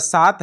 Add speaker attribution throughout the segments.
Speaker 1: 7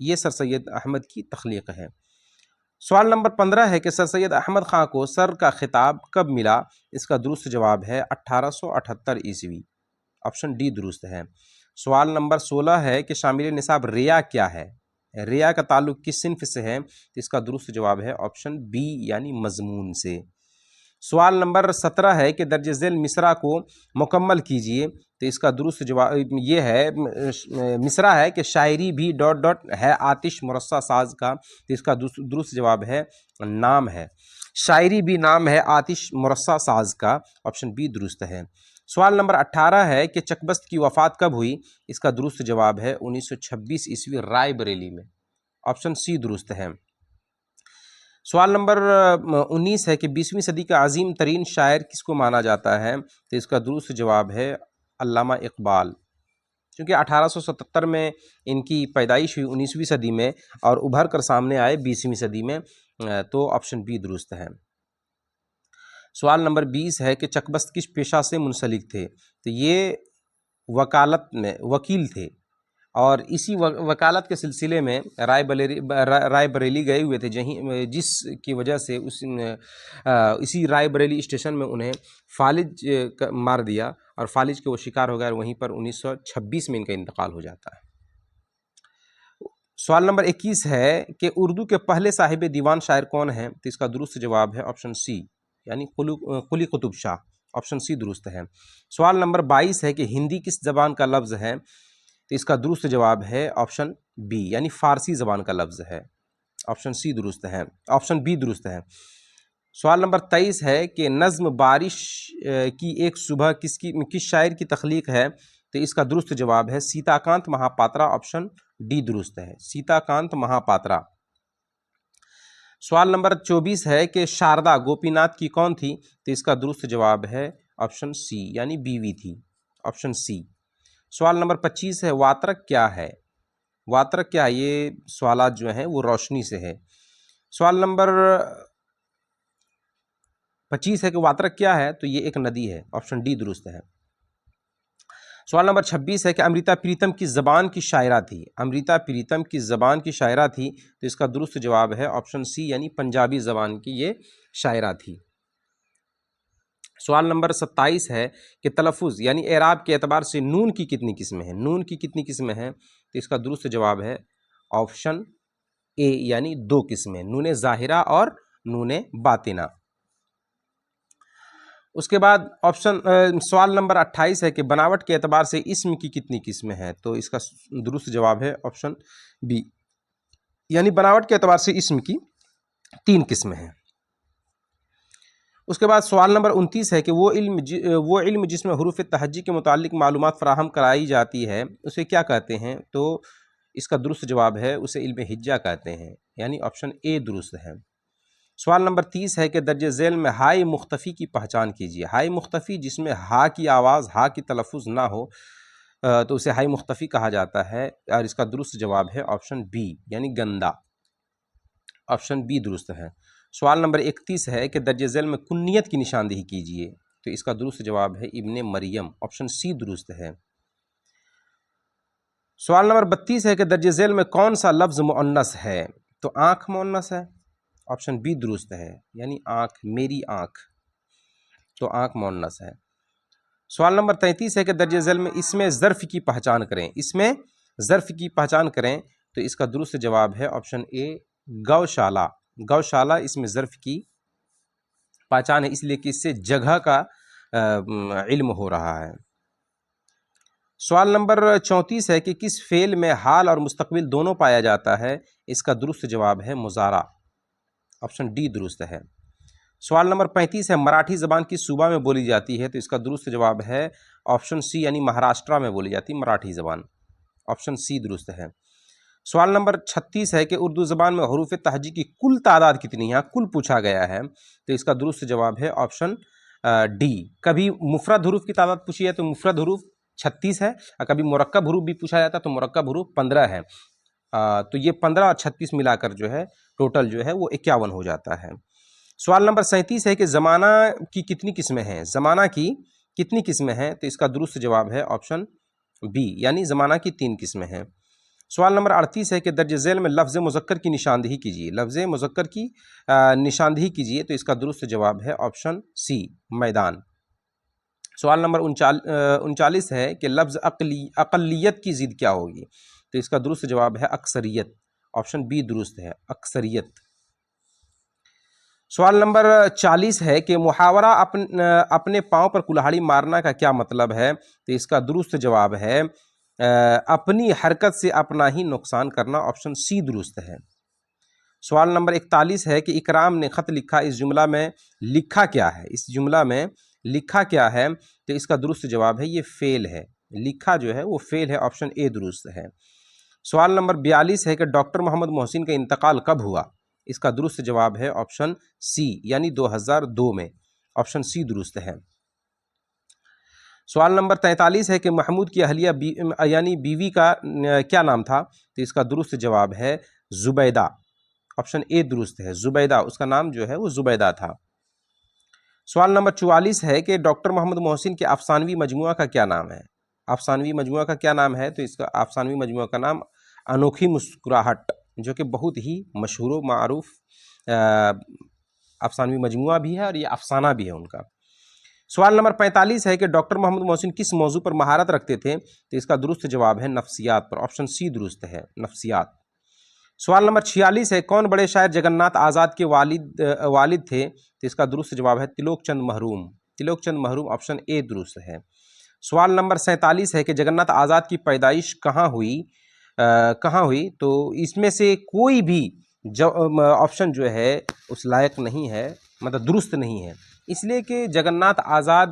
Speaker 1: یہ سر سید احمد کی تخلیق ہے۔ سوال نمبر 15 ہے کہ سر سید احمد خان کو سر کا خطاب کب ملا؟ اس کا درست جواب ہے 1878 عیسوی، آپشن ڈی درست ہے۔ سوال نمبر 16 ہے کہ شامل نصاب ریا کیا ہے؟ ریا کا تعلق کس صنف سے ہے؟ اس کا درست جواب ہے آپشن بی یعنی مضمون سے۔ سوال نمبر 17 ہے کہ درج ذیل مصرع کو مکمل کیجئے، تو اس کا درست جواب یہ ہے، مصرع ہے کہ شاعری بھی ڈاٹ ڈاٹ ہے آتش مرصع ساز کا، تو اس کا درست جواب ہے نام ہے، شاعری بھی نام ہے آتش مرصع ساز کا، آپشن بی درست ہے۔ سوال نمبر 18 ہے کہ چکبست کی وفات کب ہوئی؟ اس کا درست جواب ہے 1926 عیسوی رائے بریلی میں، آپشن سی درست ہے۔ سوال نمبر 19 ہے کہ 20ویں صدی کا عظیم ترین شاعر کس کو مانا جاتا ہے؟ تو اس کا درست جواب ہے علامہ اقبال، کیونکہ 1877 میں ان کی پیدائش ہوئی 19ویں صدی میں اور ابھر کر سامنے آئے 20ویں صدی میں، تو آپشن بی درست ہے۔ سوال نمبر 20 ہے کہ چکبست کس پیشہ سے منسلک تھے؟ تو یہ وکالت میں وکیل تھے، اور اسی وکالت کے سلسلے میں رائے بریلی گئے ہوئے تھے، جس کی وجہ سے اسی رائے بریلی اسٹیشن میں انہیں فالج مار دیا اور فالج کے وہ شکار ہو گئے، اور وہیں پر 1926 میں ان کا انتقال ہو جاتا ہے۔ سوال نمبر 21 ہے کہ اردو کے پہلے صاحب دیوان شاعر کون ہیں؟ تو اس کا درست جواب ہے آپشن سی یعنی قلی قطب شاہ، آپشن سی درست ہے۔ سوال نمبر 22 ہے کہ ہندی کس زبان کا لفظ ہے؟ تو اس کا درست جواب ہے آپشن بی یعنی فارسی زبان کا لفظ ہے، آپشن سی درست ہے، آپشن بی درست ہے۔ سوال نمبر 23 ہے کہ نظم بارش کی ایک صبح کس شاعر کی تخلیق ہے؟ تو اس کا درست جواب ہے سیتا کانت مہاپاترا، آپشن ڈی درست ہے، سیتا کانت مہاپاترا۔ سوال نمبر 24 ہے کہ شاردا گوپی ناتھ کی کون تھی؟ تو اس کا درست جواب ہے آپشن سی یعنی بیوی تھی، آپشن سی۔ سوال نمبر 25 ہے واترک کیا ہے؟ واترک کیا ہے؟ یہ سوالات جو ہیں وہ روشنی سے ہے۔ سوال نمبر 25 ہے کہ واترک کیا ہے؟ تو یہ ایک ندی ہے، آپشن ڈی درست ہے۔ سوال نمبر 26 ہے کہ امرتا پریتم کس زبان کی شاعرہ تھی؟ امرتا پریتم کس زبان کی شاعرہ تھی؟ تو اس کا درست جواب ہے آپشن سی یعنی پنجابی زبان کی یہ شاعرہ تھی۔ سوال نمبر 27 ہے کہ تلفظ یعنی اعراب کے اعتبار سے نون کی کتنی قسمیں ہیں؟ نون کی کتنی قسمیں ہیں؟ تو اس کا درست جواب ہے آپشن اے یعنی 2 قسمیں، نون ظاہرہ اور نون باطنہ۔ اس کے بعد سوال نمبر 28 ہے کہ بناوٹ کے اعتبار سے اسم کی کتنی قسمیں ہیں؟ تو اس کا درست جواب ہے آپشن بی یعنی بناوٹ کے اعتبار سے اسم کی 3 قسمیں ہیں۔ اس کے بعد سوال نمبر 29 ہے کہ وہ علم جس میں حروف تہجی کے متعلق معلومات فراہم کرائی جاتی ہے اسے کیا کہتے ہیں؟ تو اس کا درست جواب ہے اسے علم ہجہ کہتے ہیں، یعنی آپشن اے درست ہے۔ سوال نمبر 30 ہے کہ درج ذیل میں ہائے مختفی کی پہچان کیجیے۔ ہائے مختفی جس میں ہا کی آواز، ہا کی تلفظ نہ ہو تو اسے ہائے مختفی کہا جاتا ہے، اور اس کا درست جواب ہے آپشن بی یعنی گندا، آپشن بی درست ہے۔ سوال نمبر 31 ہے کہ درج ذیل میں کنیت کی نشاندہی کیجیے، تو اس کا درست جواب ہے ابن مریم، آپشن سی درست ہے۔ سوال نمبر 32 ہے کہ درج ذیل میں کون سا لفظ مؤنث ہے؟ تو آنکھ مؤنث ہے، آپشن بی درست ہے یعنی آنکھ، میری آنکھ، تو آنکھ مؤنث ہے۔ سوال نمبر 33 ہے کہ درج ذیل میں اسم ظرف کی پہچان کریں، اسم ظرف کی پہچان کریں، تو اس کا درست جواب ہے آپشن اے گوشالہ۔ گوشالہ اسم ظرف کی پہچان ہے، اس لیے کہ اس سے جگہ کا علم ہو رہا ہے۔ سوال نمبر 34 ہے کہ کس فعل میں حال اور مستقبل دونوں پایا جاتا ہے؟ اس کا درست جواب ہے مضارع، آپشن ڈی درست ہے۔ سوال نمبر 35 ہے مراٹھی زبان کس صوبہ میں بولی جاتی ہے؟ تو اس کا درست جواب ہے آپشن سی یعنی مہاراشٹرا میں بولی جاتی ہے مراٹھی زبان، آپشن سی درست ہے۔ سوال نمبر 36 ہے کہ اردو زبان میں حروف تہجی کی کل تعداد کتنی ہے؟ کل پوچھا گیا ہے، تو اس کا درست جواب ہے آپشن ڈی۔ کبھی مفرد حروف کی تعداد پوچھی ہے تو مفرد حروف 36 ہے، اور کبھی مرکب حروف بھی پوچھا جاتا ہے تو مرکب حروف 15 ہے، تو یہ 15 اور 36 ملا کر جو ہے ٹوٹل جو ہے وہ 51 ہو جاتا ہے۔ سوال نمبر 37 ہے کہ زمانہ کی کتنی قسمیں ہیں؟ زمانہ کی کتنی قسمیں ہیں؟ تو اس کا درست جواب ہے آپشن بی یعنی زمانہ کی 3 قسمیں ہیں۔ سوال نمبر 38 ہے کہ درج ذیل میں لفظ مذکر کی نشاندہی کیجیے، لفظ مذکر کی نشاندہی کیجیے، تو اس کا درست جواب ہے آپشن سی میدان۔ سوال نمبر 39 ہے کہ لفظ اقلیت کی ضد کیا ہوگی، تو اس کا درست جواب ہے اکثریت، آپشن بی درست ہے اکثریت۔ سوال نمبر 40 ہے کہ محاورہ اپنے پاؤں پر کلہاڑی مارنا کا کیا مطلب ہے، تو اس کا درست جواب ہے اپنی حرکت سے اپنا ہی نقصان کرنا، آپشن سی درست ہے۔ سوال نمبر 41 ہے کہ اکرام نے خط لکھا، اس جملہ میں لکھا کیا ہے، اس جملہ میں لکھا کیا ہے، تو اس کا درست جواب ہے یہ فعل ہے، لکھا جو ہے وہ فعل ہے، آپشن اے درست ہے۔ سوال نمبر 42 ہے کہ ڈاکٹر محمد محسن کا انتقال کب ہوا، اس کا درست جواب ہے آپشن سی یعنی 2002 میں، آپشن سی درست ہے۔ سوال نمبر 43 ہے کہ محمود کی اہلیہ یعنی بیوی کا کیا نام تھا، تو اس کا درست جواب ہے زبیدہ، آپشن اے درست ہے زبیدہ، اس کا نام جو ہے وہ زبیدہ تھا۔ سوال نمبر 44 ہے کہ ڈاکٹر محمد محسن کے افسانوی مجموعہ کا کیا نام ہے، افسانوی مجموعہ کا کیا نام ہے، تو اس کا افسانوی مجموعہ کا نام انوکھی مسکراہٹ، جو کہ بہت ہی مشہور و معروف افسانوی مجموعہ بھی ہے اور یہ افسانہ بھی ہے ان کا۔ سوال نمبر 45 ہے کہ ڈاکٹر محمد محسن کس موضوع پر مہارت رکھتے تھے، تو اس کا درست جواب ہے نفسیات پر، آپشن سی درست ہے نفسیات۔ سوال نمبر 46 ہے کون بڑے شاعر جگناتھ آزاد کے والد تھے، تو اس کا درست جواب ہے تلوک چند محروم، تلوک چند محروم، آپشن اے درست ہے۔ سوال نمبر 47 ہے کہ جگناتھ آزاد کی پیدائش کہاں ہوئی، تو اس میں سے کوئی بھی آپشن جو ہے اس لائق نہیں ہے، مطلب درست نہیں ہے، اس لیے کہ جگناتھ آزاد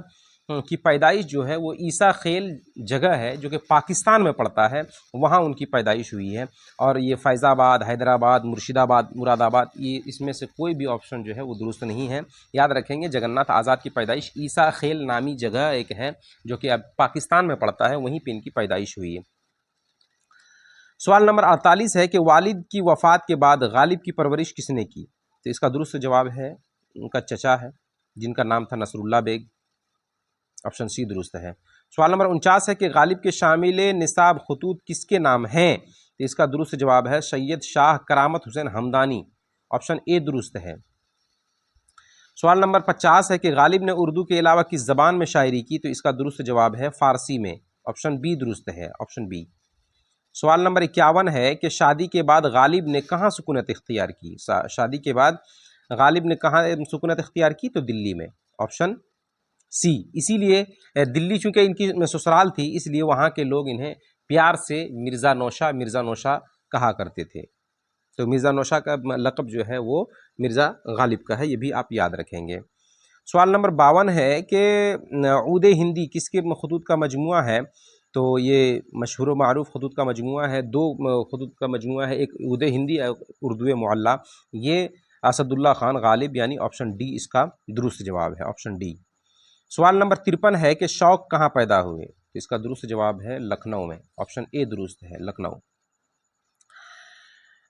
Speaker 1: کی پیدائش جو ہے وہ عیسیٰ خیل جگہ ہے جو کہ پاکستان میں پڑتا ہے، وہاں ان کی پیدائش ہوئی ہے، اور یہ فیض آباد، حیدرآباد، مرشد آباد، مراد آباد، یہ اس میں سے کوئی بھی آپشن جو ہے وہ درست نہیں ہے۔ یاد رکھیں گے جگناتھ آزاد کی پیدائش عیسیٰ خیل نامی جگہ ایک ہے جو کہ اب پاکستان میں پڑتا ہے، وہیں پہ ان کی پیدائش ہوئی ہے۔ سوال نمبر 48 ہے کہ والد کی وفات کے بعد غالب کی پرورش کس نے کی، تو اس کا درست جواب ہے ان کا چچا ہے جن کا نام تھا نصر اللہ بیگ، آپشن سی درست ہے۔ سوال نمبر 49 ہے کہ غالب کے شامل نصاب خطوط کس کے نام ہیں، تو اس کا درست جواب ہے سید شاہ کرامت حسین ہمدانی، آپشن اے درست ہے۔ سوال نمبر 50 ہے کہ غالب نے اردو کے علاوہ کس زبان میں شاعری کی، تو اس کا درست جواب ہے فارسی میں، آپشن بی درست ہے، آپشن بی۔ سوال نمبر 51 ہے کہ شادی کے بعد غالب نے کہاں سکونت اختیار کی، شادی کے بعد غالب نے کہاں سکونت اختیار کی، تو دلی میں، آپشن سی۔ اسی لیے دلی چونکہ ان کی سسرال تھی، اس لیے وہاں کے لوگ انہیں پیار سے مرزا نوشا کہا کرتے تھے، تو مرزا نوشا کا لقب جو ہے وہ مرزا غالب کا ہے، یہ بھی آپ یاد رکھیں گے۔ سوال نمبر 52 ہے کہ عود ہندی کس کے خطوط کا مجموعہ ہے، تو یہ مشہور و معروف خطوط کا مجموعہ ہے، 2 خطوط کا مجموعہ ہے، ایک عود ہندی اردو معلی، یہ اسد اللہ خان غالب یعنی آپشن ڈی اس کا درست جواب ہے، آپشن ڈی۔ سوال نمبر 53 ہے کہ شوق کہاں پیدا ہوئے، تو اس کا درست جواب ہے لکھنؤ میں، آپشن اے درست ہے لکھنؤ۔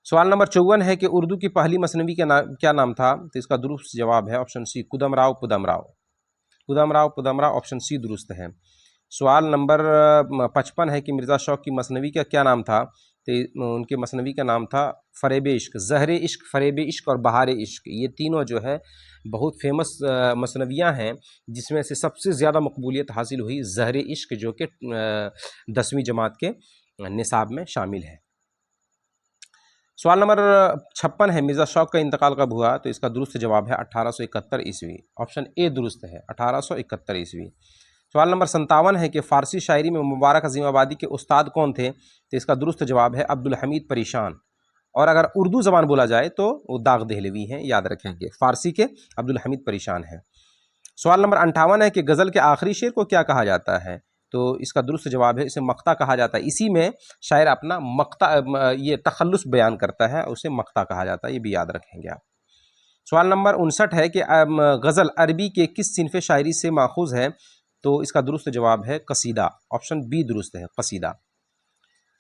Speaker 1: سوال نمبر 54 ہے کہ اردو کی پہلی مثنوی کا کیا نام تھا، تو اس کا درست جواب ہے آپشن سی کدم راؤ پدم راؤ، آپشن سی درست ہے۔ سوال نمبر 55 ہے کہ مرزا شوق کی مثنوی کا کیا نام تھا، تو ان کے مثنوی کا نام تھا فریب عشق، زہر عشق، فریب عشق اور بہار عشق، یہ تینوں جو ہے بہت فیمس مثنویاں ہیں، جس میں سے سب سے زیادہ مقبولیت حاصل ہوئی زہر عشق جو کہ 10ویں جماعت کے نصاب میں شامل ہے۔ سوال نمبر 56 ہے مرزا شوق کا انتقال کب ہوا، تو اس کا درست جواب ہے 1871 عیسوی، آپشن اے درست ہے 1871 عیسوی۔ سوال نمبر 57 ہے کہ فارسی شاعری میں مبارک عظیم آبادی کے استاد کون تھے، تو اس کا درست جواب ہے عبدالحمید پریشان، اور اگر اردو زبان بولا جائے تو وہ داغ دہلوی ہیں، یاد رکھیں گے، فارسی کے عبدالحمید پریشان ہیں۔ سوال نمبر 58 ہے کہ غزل کے آخری شعر کو کیا کہا جاتا ہے، تو اس کا درست جواب ہے اسے مقطع کہا جاتا ہے، اسی میں شاعر اپنا یہ تخلص بیان کرتا ہے، اسے مقطع کہا جاتا ہے، یہ بھی یاد رکھیں گے آپ۔ سوال نمبر 59 ہے کہ غزل عربی کے کس صنف شاعری سے ماخوذ ہے، تو اس کا درست جواب ہے قصیدہ، آپشن بی درست ہے قصیدہ۔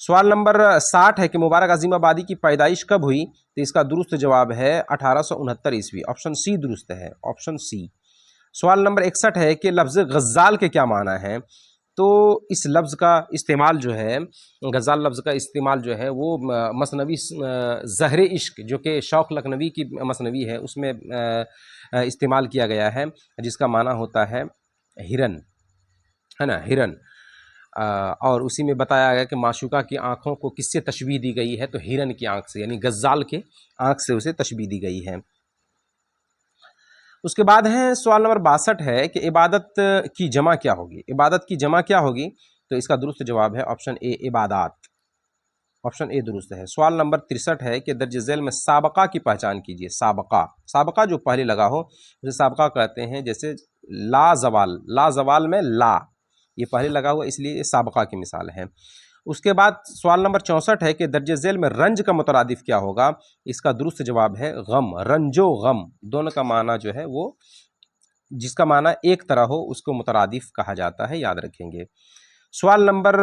Speaker 1: سوال نمبر 60 ہے کہ مبارک عظیم آبادی کی پیدائش کب ہوئی، تو اس کا درست جواب ہے 1869 عیسوی، آپشن سی درست ہے، آپشن سی۔ سوال نمبر 61 ہے کہ لفظ غزال کے کیا معنی ہیں، تو اس لفظ کا استعمال جو ہے، غزال لفظ کا استعمال جو ہے وہ مثنوی زہر عشق جو کہ شوق لکھنوی کی مثنوی ہے اس میں استعمال کیا گیا ہے، جس کا معنی ہوتا ہے ہرن، ہے نا، ہرن۔ اور اسی میں بتایا گیا کہ معشوقہ کی آنکھوں کو کس سے تشبیہ دی گئی ہے، تو ہرن کی آنکھ سے، یعنی غزال کے آنکھ سے اسے تشبیہ دی گئی ہے۔ اس کے بعد ہے سوال نمبر 62 ہے کہ عبادت کی جمع کیا ہوگی؟ عبادت کی جمع کیا ہوگی؟ تو اس کا درست جواب ہے آپشن اے، عبادات۔ آپشن اے درست ہے۔ سوال نمبر 63 ہے کہ درج ذیل میں سابقہ کی پہچان کیجیے۔ سابقہ، سابقہ جو پہلے لگا ہو اسے سابقہ کہتے ہیں، جیسے لا زوال، لا زوال میں لا، یہ پہلے لگا ہوا اس لیے یہ سابقہ کی مثال ہے۔ اس کے بعد سوال نمبر 64 ہے کہ درج ذیل میں رنج کا مترادف کیا ہوگا؟ اس کا درست جواب ہے غم۔ رنج و غم دونوں کا معنی جو ہے وہ جس کا معنی ایک طرح ہو اس کو مترادف کہا جاتا ہے، یاد رکھیں گے۔ سوال نمبر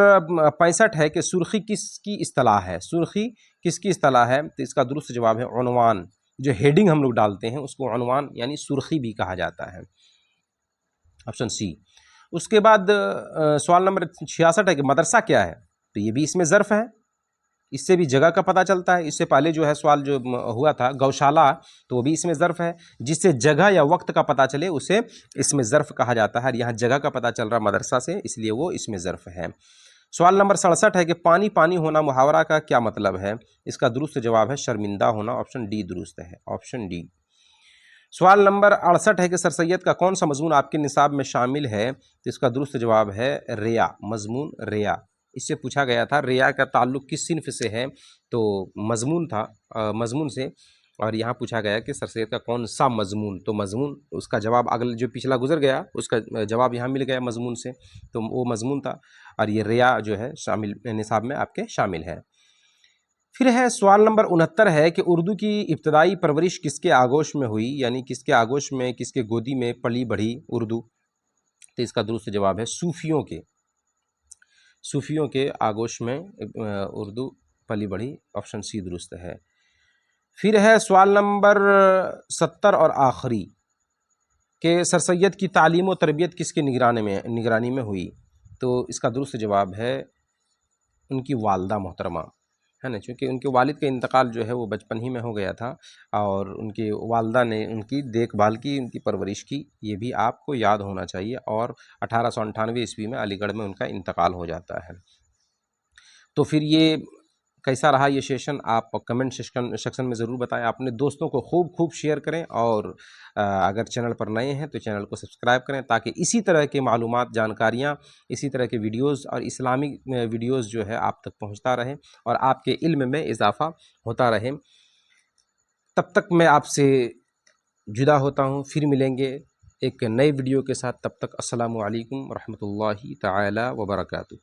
Speaker 1: 65 ہے کہ سرخی کس کی اصطلاح ہے؟ سرخی کس کی اصطلاح ہے؟ تو اس کا درست جواب ہے عنوان۔ جو ہیڈنگ ہم لوگ ڈالتے ہیں اس کو عنوان یعنی سرخی بھی کہا جاتا ہے، آپشن سی۔ اس کے بعد سوال نمبر 66 ہے کہ مدرسہ کیا ہے؟ تو یہ بھی اس میں ظرف ہے، اس سے بھی جگہ کا پتہ چلتا ہے۔ اس سے پہلے جو ہے سوال جو ہوا تھا گوشالہ، تو وہ بھی اس میں ظرف ہے، جس سے جگہ یا وقت کا پتہ چلے اسے اس میں ظرف کہا جاتا ہے، اور یہاں جگہ کا پتہ چل رہا مدرسہ سے، اس لیے وہ اس میں ظرف ہے۔ سوال نمبر 67 ہے کہ پانی پانی ہونا محاورہ کا کیا مطلب ہے؟ اس کا درست جواب ہے شرمندہ ہونا، آپشن ڈی درست ہے، آپشن ڈی۔ سوال نمبر 68 ہے کہ سر سید کا کون سا مضمون آپ کے نصاب میں شامل ہے؟ تو اس کا درست جواب ہے ریا، مضمون ریا۔ اس سے پوچھا گیا تھا ریا کا تعلق کس صنف سے ہے، تو مضمون تھا، مضمون سے، اور یہاں پوچھا گیا کہ سر سید کا کون سا مضمون، تو مضمون اس کا جواب اگلا جو پچھلا گزر گیا اس کا جواب یہاں مل گیا مضمون سے، تو وہ مضمون تھا، اور یہ ریا جو ہے شامل نصاب میں آپ کے شامل ہے۔ پھر ہے سوال نمبر 69 ہے کہ اردو کی ابتدائی پرورش کس کے آغوش میں ہوئی، یعنی کس کے آغوش میں، کس کے گودی میں پلی بڑھی اردو؟ تو اس کا درست جواب ہے صوفیوں کے، صوفیوں کے آغوش میں اردو پلی بڑھی، آپشن سی درست ہے۔ پھر ہے سوال نمبر 70 اور آخری کہ سر سید کی تعلیم و تربیت کس کے نگرانی میں ہوئی؟ تو اس کا درست جواب ہے ان کی والدہ محترمہ، ہے نا، چونکہ ان کے والد کا انتقال جو ہے وہ بچپن ہی میں ہو گیا تھا، اور ان کی والدہ نے ان کی دیکھ بھال کی، ان کی پرورش کی، یہ بھی آپ کو یاد ہونا چاہیے، اور 1898 عیسوی میں علی گڑھ میں ان کا انتقال ہو جاتا ہے۔ تو پھر یہ کیسا رہا یہ سیشن آپ کمنٹ سیکشن میں ضرور بتائیں، اپنے دوستوں کو خوب شیئر کریں، اور اگر چینل پر نئے ہیں تو چینل کو سبسکرائب کریں، تاکہ اسی طرح کے معلومات، جانکاریاں، اسی طرح کے ویڈیوز اور اسلامی ویڈیوز جو ہے آپ تک پہنچتا رہے اور آپ کے علم میں اضافہ ہوتا رہے۔ تب تک میں آپ سے جدا ہوتا ہوں، پھر ملیں گے ایک نئے ویڈیو کے ساتھ، تب تک السلام علیکم ورحمۃ اللہ تعالی وبرکاتہ۔